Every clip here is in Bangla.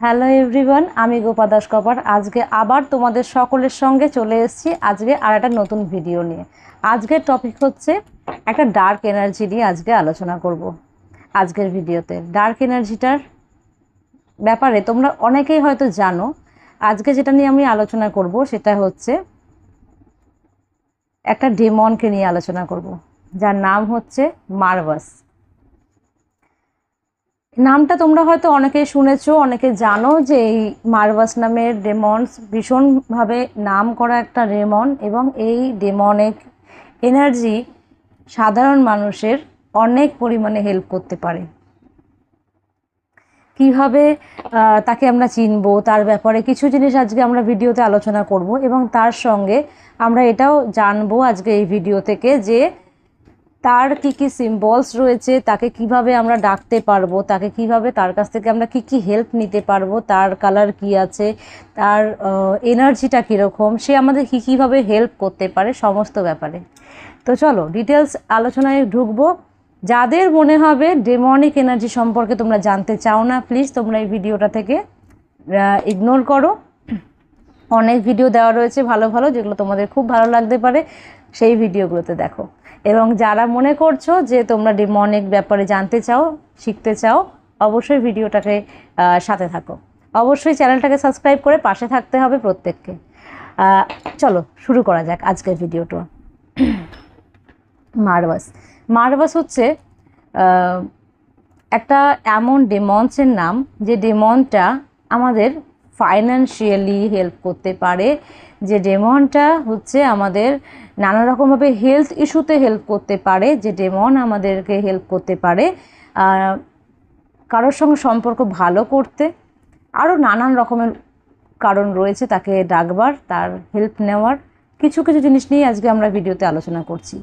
হ্যালো এভরিওয়ান, আমি গোপা দাস কপার আজকে আবার তোমাদের সকলের সঙ্গে চলে এসেছি আজকে আর একটা নতুন ভিডিও নিয়ে। আজকের টপিক হচ্ছে একটা ডার্ক এনার্জি নিয়ে আজকে আলোচনা করব। আজকের ভিডিওতে ডার্ক এনার্জিটার ব্যাপারে তোমরা অনেকেই হয়তো জানো। আজকে যেটা নিয়ে আমি আলোচনা করব সেটা হচ্ছে একটা ডেমনকে নিয়ে আলোচনা করব, যার নাম হচ্ছে মারভাস। নামটা তোমরা হয়তো অনেকেই শুনেছো, অনেকে জানো যে এই মারভাস নামের ডেমনস ভীষণভাবে নাম করা একটা ডেমন, এবং এই ডেমনিক এনার্জি সাধারণ মানুষের অনেক পরিমাণে হেল্প করতে পারে। কিভাবে তাকে আমরা চিনবো তার ব্যাপারে কিছু জিনিস আজকে আমরা ভিডিওতে আলোচনা করব, এবং তার সঙ্গে আমরা এটাও জানবো আজকে এই ভিডিও থেকে যে তার কি কি সিম্বলস রয়েছে, তাকে কিভাবে আমরা ডাকতে পারবো, তাকে কিভাবে তার কাছ থেকে আমরা কি কি হেল্প নিতে পারবো, তার কালার কি আছে, তার এনার্জিটা কীরকম, সে আমাদের কীভাবে হেল্প করতে পারে সমস্ত ব্যাপারে। তো চলো ডিটেলস আলোচনায় ঢুকবো। যাদের মনে হবে ডেমনিক এনার্জি সম্পর্কে তোমরা জানতে চাও না, প্লিজ তোমরা এই ভিডিওটা থেকে ইগনোর করো। অনেক ভিডিও দেওয়া রয়েছে ভালো ভালো, যেগুলো তোমাদের খুব ভালো লাগতে পারে, সেই ভিডিওগুলোতে দেখো। এবং যারা মনে করছো যে তোমরা ডেমনিক ব্যাপারে জানতে চাও, শিখতে চাও, অবশ্যই ভিডিওটাকে সাথে থাকো। অবশ্যই চ্যানেলটাকে সাবস্ক্রাইব করে পাশে থাকতে হবে প্রত্যেককে। চলো শুরু করা যাক আজকের ভিডিওটা। মারভাস হচ্ছে একটা এমন ডেমনসের নাম যে ডেমনটা আমাদের ফাইন্যান্সিয়ালি হেল্প করতে পারে, যে ডেমনটা হচ্ছে আমাদের নানা রকমভাবে হেলথ ইস্যুতে হেল্প করতে পারে, যে ডেমন আমাদেরকে হেল্প করতে পারে কারোর সঙ্গে সম্পর্ক ভালো করতে। আরও নানান রকমের কারণ রয়েছে তাকে ডাকবার, তার হেল্প নেওয়ার। কিছু কিছু জিনিস নিয়ে আজকে আমরা ভিডিওতে আলোচনা করছি।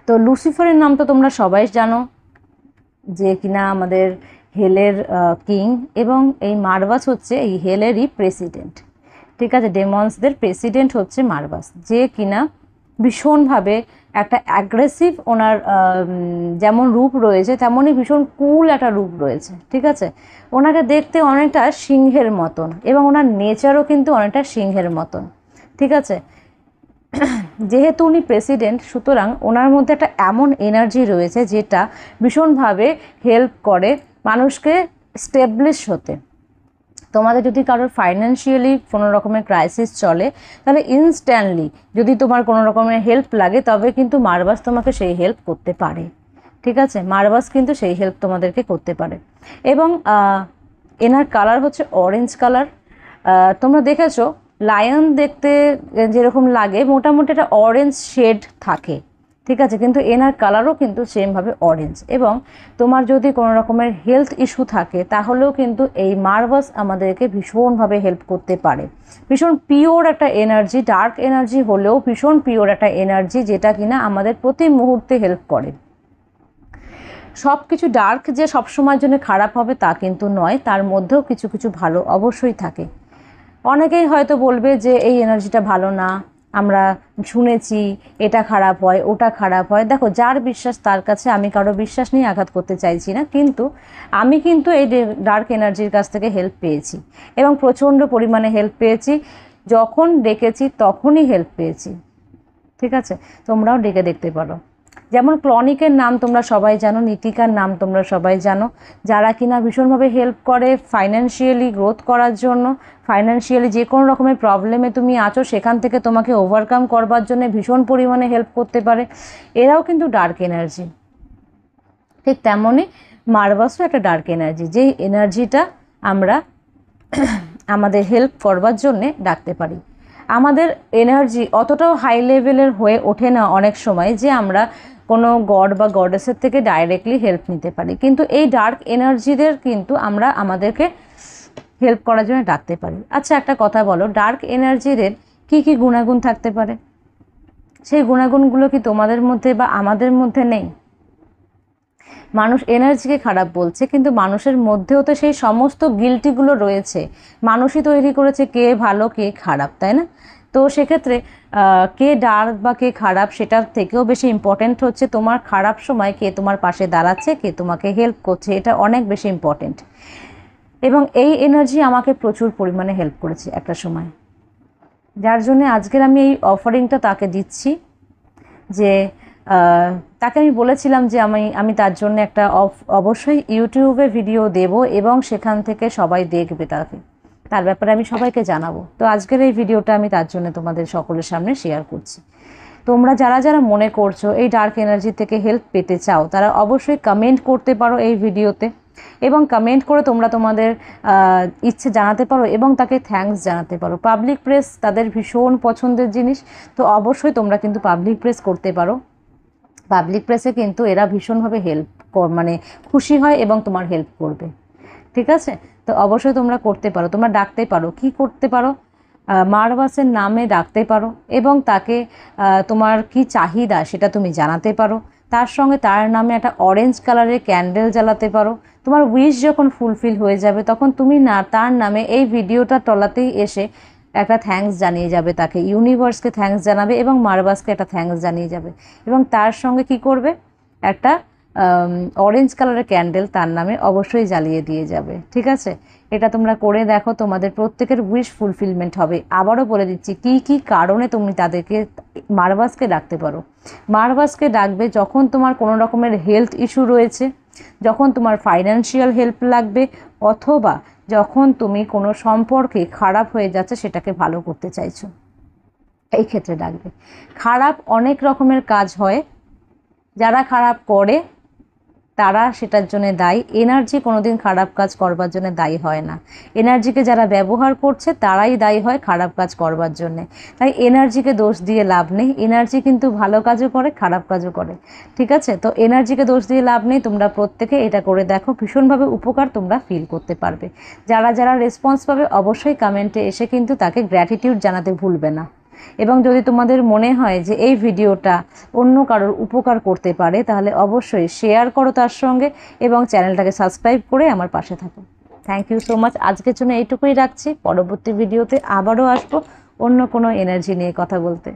তো লুসিফারের নাম তো তোমরা সবাই জানো, যে কিনা আমাদের হেলের কিং, এবং এই মারভাস হচ্ছে এই হেলেরই প্রেসিডেন্ট। ঠিক আছে, ডেমনসদের প্রেসিডেন্ট হচ্ছে মারভাস, যে কিনা ভীষণভাবে একটা অ্যাগ্রেসিভ, ওনার যেমন রূপ রয়েছে তেমনই ভীষণ কুল একটা রূপ রয়েছে। ঠিক আছে, ওনাকে দেখতে অনেকটা সিংহের মতন, এবং ওনার নেচারও কিন্তু অনেকটা সিংহের মতন। ঠিক আছে, যেহেতু উনি প্রেসিডেন্ট, সুতরাং ওনার মধ্যে একটা এমন এনার্জি রয়েছে যেটা ভীষণভাবে হেল্প করে মানুষকে স্টেবলিশ হতে। তোমাদের যদি কারোর ফাইন্যান্সিয়ালি কোনো রকমের ক্রাইসিস চলে, তাহলে ইনস্ট্যান্টলি যদি তোমার কোনো রকমের হেল্প লাগে, তবে কিন্তু মারভাস তোমাকে সেই হেল্প করতে পারে। ঠিক আছে, মারভাস কিন্তু সেই হেল্প তোমাদেরকে করতে পারে। এবং এনার কালার হচ্ছে অরেঞ্জ কালার। তোমরা দেখেছো লায়ন দেখতে যেরকম লাগে, মোটামুটি একটা অরেঞ্জ শেড থাকে। ঠিক আছে, কিন্তু এনার কালারও কিন্তু সেমভাবে অরেঞ্জ। এবং তোমার যদি কোনো রকমের হেলথ ইস্যু থাকে, তাহলেও কিন্তু এই মারভাস আমাদেরকে ভীষণভাবে হেল্প করতে পারে। ভীষণ পিওর একটা এনার্জি, ডার্ক এনার্জি হলেও ভীষণ পিওর একটা এনার্জি, যেটা কিনা আমাদের প্রতি মুহূর্তে হেল্প করে। সব কিছু ডার্ক যে সবসময়ের জন্য খারাপ হবে তা কিন্তু নয়, তার মধ্যেও কিছু কিছু ভালো অবশ্যই থাকে। অনেকেই হয়তো বলবে যে এই এনার্জিটা ভালো না, আমরা শুনেছি এটা খারাপ হয়, ওটা খারাপ হয়। দেখো, যার বিশ্বাস তার কাছে, আমি কারো বিশ্বাস নিয়ে আঘাত করতে চাইছি না, কিন্তু আমি কিন্তু এই ডার্ক এনার্জির কাছ থেকে হেল্প পেয়েছি, এবং প্রচণ্ড পরিমাণে হেল্প পেয়েছি। যখন ডেকেছি তখনই হেল্প পেয়েছি। ঠিক আছে, তোমরাও ডেকে দেখতে পারো। যেমন ক্লনিকের নাম তোমরা সবাই জানো, নীতিকার নাম তোমরা সবাই জানো, যারা কিনা ভীষণভাবে হেল্প করে ফাইন্যান্সিয়ালি গ্রোথ করার জন্য। ফাইন্যান্সিয়ালি যে কোনো রকমের প্রবলেমে তুমি আছো, সেখান থেকে তোমাকে ওভারকাম করবার জন্য ভীষণ পরিমাণে হেল্প করতে পারে। এরাও কিন্তু ডার্ক এনার্জি। ঠিক তেমনই মারভাসও একটা ডার্ক এনার্জি, যেই এনার্জিটা আমরা আমাদের হেল্প করবার জন্যে ডাকতে পারি। আমাদের এনার্জি অতটাও হাই লেভেলের হয়ে ওঠে না অনেক সময় যে আমরা কোনো গড বা গডেসের থেকে ডাইরেক্টলি হেল্প নিতে পারি, কিন্তু এই ডার্ক এনার্জিদের কিন্তু আমরা আমাদেরকে হেল্প করার জন্য ডাকতে পারি। আচ্ছা, একটা কথা বলো, ডার্ক এনার্জিদের কি কি গুণাগুণ থাকতে পারে? সেই গুণাগুণগুলো কি তোমাদের মধ্যে বা আমাদের মধ্যে নেই? মানুষ এনার্জিকে খারাপ বলছে, কিন্তু মানুষের মধ্যেও তো সেই সমস্ত গিল্টিগুলো রয়েছে। মানুষই তৈরি করেছে কে ভালো কে খারাপ, তাই না? তো সেক্ষেত্রে কে ডার্ক বা কে খারাপ, সেটার থেকেও বেশি ইম্পর্টেন্ট হচ্ছে তোমার খারাপ সময় কে তোমার পাশে দাঁড়াচ্ছে, কে তোমাকে হেল্প করছে। এটা অনেক বেশি ইম্পর্টেন্ট। এবং এই এনার্জি আমাকে প্রচুর পরিমাণে হেল্প করেছে একটা সময়, যার জন্য আজকের আমি এই অফারিংটা তাকে দিচ্ছি। যে তাকে আমি বলেছিলাম যে আমি তার জন্য একটা অবশ্যই ইউটিউবে ভিডিও দেব এবং সেখান থেকে সবাই দেখবে তার ব্যাপারে আমি সবাইকে জানাবো। তো আজকের এই ভিডিওটা আমি তার জন্য তোমাদের সকলের সামনে শেয়ার করছি। তোমরা যারা যারা মনে করছো এই ডার্ক এনার্জি থেকে হেল্প পেতে চাও, তারা অবশ্যই কমেন্ট করতে পারো এই ভিডিওতে, এবং কমেন্ট করে তোমরা তোমাদের ইচ্ছে জানাতে পারো এবং তাকে থ্যাঙ্কস জানাতে পারো। পাবলিক প্রেস তাদের ভীষণ পছন্দের জিনিস, তো অবশ্যই তোমরা কিন্তু পাবলিক প্রেস করতে পারো। পাবলিক প্রেসে কিন্তু এরা ভীষণভাবে মানে খুশি হয় এবং তোমার হেল্প করবে, ঠিক আছে? তো অবশ্যই তোমরা করতে পারো, তোমরা ডাকতে পারো। কি করতে পারো? মারবাসের নামে ডাকতে পারো এবং তাকে তোমার কি চাহিদা সেটা তুমি জানাতে পারো। তার সঙ্গে তার নামে একটা অরেঞ্জ কালারের ক্যান্ডেল জ্বালাতে পারো। তোমার উইশ যখন ফুলফিল হয়ে যাবে তখন তুমি তার নামে এই ভিডিওটা তলাতেই এসে একটা থ্যাঙ্কস জানিয়ে যাবে, তাকে ইউনিভার্সকে থ্যাঙ্কস জানাবে এবং মারবাসকে একটা থ্যাঙ্কস জানিয়ে যাবে। এবং তার সঙ্গে কি করবে, একটা অরেঞ্জ কালারের ক্যান্ডেল তার নামে অবশ্যই জ্বালিয়ে দিয়ে যাবে, ঠিক আছে? এটা তোমরা করে দেখো, তোমাদের প্রত্যেকের উইশ ফুলফিলমেন্ট হবে। আবারও বলে দিচ্ছি কি কি কারণে তুমি তাদেরকে মারবাসকে ডাকতে পারো। মারবাসকে ডাকবে যখন তোমার কোনো রকমের হেলথ ইস্যু রয়েছে, যখন তোমার ফাইন্যান্সিয়াল হেল্প লাগবে, অথবা যখন তুমি কোনো সম্পর্কে খারাপ হয়ে যাচ্ছে সেটাকে ভালো করতে চাইছো, এই ক্ষেত্রে ডাকবে। খারাপ অনেক রকমের কাজ হয়, যারা খারাপ করে তারা সেটার জন্য দায়ী। এনার্জি কোনোদিন খারাপ কাজ করবার জন্য দায়ী হয় না। এনার্জিকে যারা ব্যবহার করছে তারাই দায়ী হয় খারাপ কাজ করবার জন্যে। তাই এনার্জিকে দোষ দিয়ে লাভ নেই। এনার্জি কিন্তু ভালো কাজও করে, খারাপ কাজও করে, ঠিক আছে? তো এনার্জিকে দোষ দিয়ে লাভ নেই। তোমরা প্রত্যেকে এটা করে দেখো, ভীষণভাবে উপকার তোমরা ফিল করতে পারবে। যারা যারা রেসপন্স পাবে অবশ্যই কমেন্টে এসে কিন্তু তাকে গ্র্যাটিটিউড জানাতে ভুলবে না। এবং যদি তোমাদের মনে হয় যে এই ভিডিওটা অন্য কারোর উপকার করতে পারে, তাহলে অবশ্যই শেয়ার করো তার সঙ্গে এবং চ্যানেলটাকে সাবস্ক্রাইব করে আমার পাশে থাকো। Thank you so much. আজকের জন্য এইটুকুই রাখছি। পরবর্তী ভিডিওতে আবারও আসবো অন্য কোনো এনার্জি নিয়ে কথা বলতে।